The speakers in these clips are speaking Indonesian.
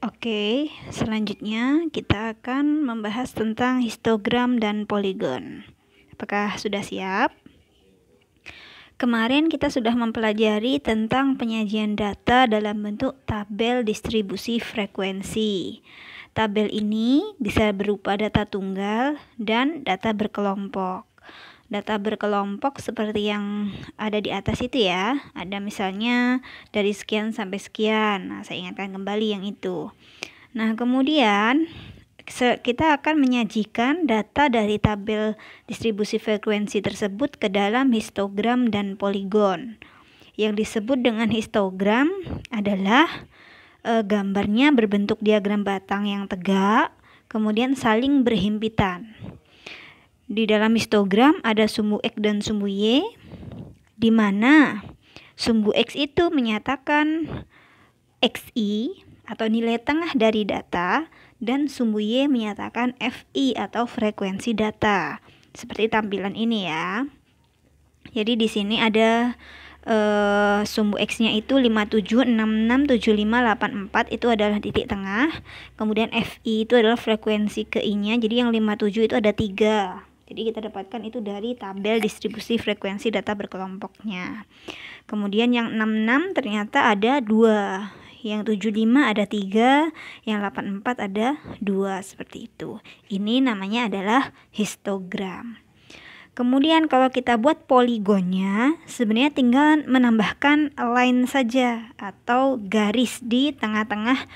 Oke, selanjutnya kita akan membahas tentang histogram dan poligon. Apakah sudah siap? Kemarin kita sudah mempelajari tentang penyajian data dalam bentuk tabel distribusi frekuensi. Tabel ini bisa berupa data tunggal dan data berkelompok. Data berkelompok seperti yang ada di atas itu ya. Ada misalnya dari sekian sampai sekian. Nah, saya ingatkan kembali yang itu. Nah, kemudian kita akan menyajikan data dari tabel distribusi frekuensi tersebut ke dalam histogram dan poligon. Yang disebut dengan histogram adalah gambarnya berbentuk diagram batang yang tegak, kemudian saling berhimpitan. Di dalam histogram ada sumbu X dan sumbu Y, di mana sumbu X itu menyatakan XI atau nilai tengah dari data, dan sumbu Y menyatakan FI atau frekuensi data. Seperti tampilan ini ya. Jadi di sini ada sumbu X-nya itu 57667584, itu adalah titik tengah. Kemudian FI itu adalah frekuensi ke I-nya. Jadi yang 57 itu ada 3. Jadi kita dapatkan itu dari tabel distribusi frekuensi data berkelompoknya. Kemudian yang 66 ternyata ada 2. Yang 75 ada 3, yang 84 ada 2, seperti itu. Ini namanya adalah histogram. Kemudian kalau kita buat poligonnya, sebenarnya tinggal menambahkan line saja atau garis di tengah-tengah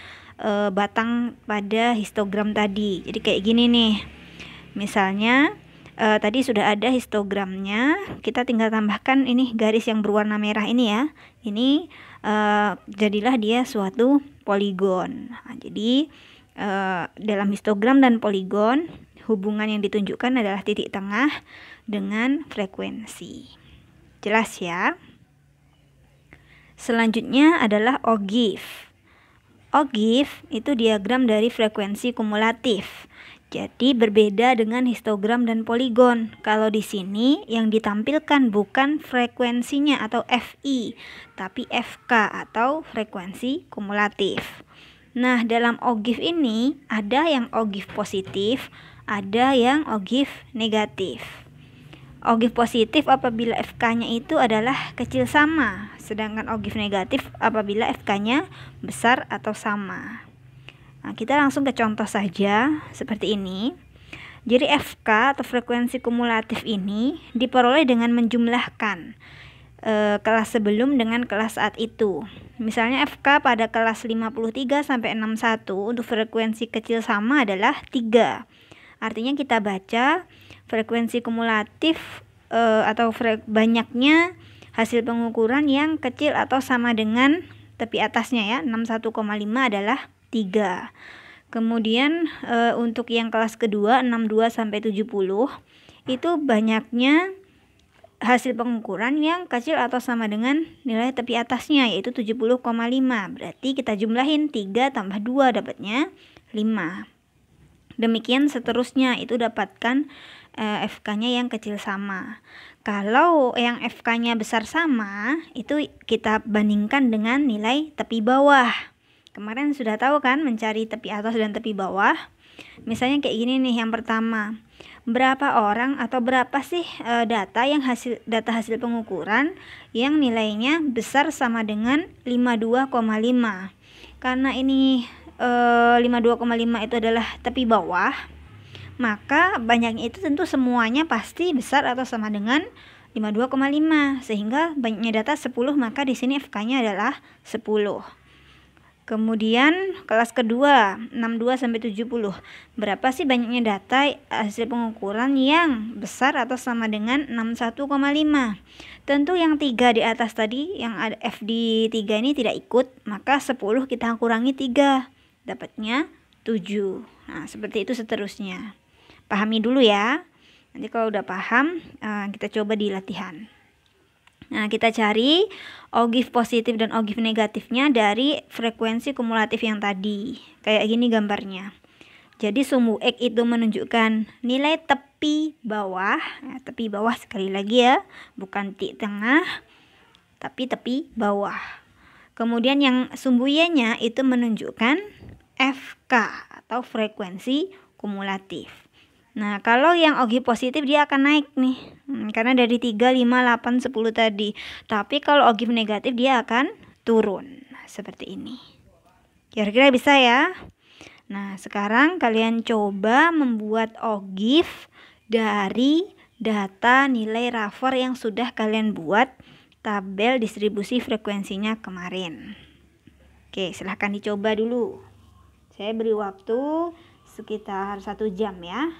batang pada histogram tadi. Jadi kayak gini nih. Misalnya tadi sudah ada histogramnya, kita tinggal tambahkan ini garis yang berwarna merah ini ya. Ini jadilah dia suatu poligon. Nah, jadi dalam histogram dan poligon, hubungan yang ditunjukkan adalah titik tengah dengan frekuensi. Jelas ya? Selanjutnya adalah ogive. Ogive itu diagram dari frekuensi kumulatif. Jadi berbeda dengan histogram dan poligon. Kalau di sini yang ditampilkan bukan frekuensinya atau FI, tapi FK atau frekuensi kumulatif. Nah, dalam ogive ini ada yang ogive positif, ada yang ogive negatif. Ogive positif apabila FK-nya itu adalah kecil sama, sedangkan ogive negatif apabila FK-nya besar atau sama. Nah, kita langsung ke contoh saja seperti ini. Jadi FK atau frekuensi kumulatif ini diperoleh dengan menjumlahkan kelas sebelum dengan kelas saat itu. Misalnya FK pada kelas 53 sampai 61 untuk frekuensi kecil sama adalah 3. Artinya kita baca frekuensi kumulatif atau banyaknya hasil pengukuran yang kecil atau sama dengan tepi atasnya ya, 61,5 adalah 3. Kemudian untuk yang kelas kedua 62 sampai 70 itu banyaknya hasil pengukuran yang kecil atau sama dengan nilai tepi atasnya, yaitu 70,5. Berarti kita jumlahin 3 tambah 2 dapatnya 5. Demikian seterusnya, itu dapatkan FK-nya yang kecil sama. Kalau yang FK-nya besar sama, itu kita bandingkan dengan nilai tepi bawah. Kemarin sudah tahu kan mencari tepi atas dan tepi bawah. Misalnya kayak gini nih, yang pertama, berapa orang atau berapa sih data hasil pengukuran yang nilainya besar sama dengan 52,5. Karena ini 52,5 itu adalah tepi bawah, maka banyaknya itu tentu semuanya pasti besar atau sama dengan 52,5, sehingga banyaknya data 10, maka di sini FK-nya adalah 10. Kemudian kelas kedua 62 sampai 70. Berapa sih banyaknya data hasil pengukuran yang besar atau sama dengan 61,5? Tentu yang 3 di atas tadi, yang ada F di 3 ini tidak ikut, maka 10 kita kurangi 3, dapatnya 7. Nah, seperti itu seterusnya. Pahami dulu ya. Nanti kalau udah paham, kita coba di latihan. Nah, kita cari ogive positif dan ogive negatifnya dari frekuensi kumulatif yang tadi. Kayak gini gambarnya. Jadi sumbu X itu menunjukkan nilai tepi bawah. Nah, tepi bawah sekali lagi ya, bukan titik tengah, tapi tepi bawah. Kemudian yang sumbu Y-nya itu menunjukkan FK atau frekuensi kumulatif. Nah, kalau yang OGIF positif dia akan naik nih. Karena dari 3, 5, 8, 10 tadi. Tapi kalau OGIF negatif dia akan turun. Seperti ini. Kira-kira bisa ya? Nah, sekarang kalian coba membuat OGIF dari data nilai Rafor yang sudah kalian buat tabel distribusi frekuensinya kemarin. Oke, silahkan dicoba dulu. Saya beri waktu sekitar 1 jam ya.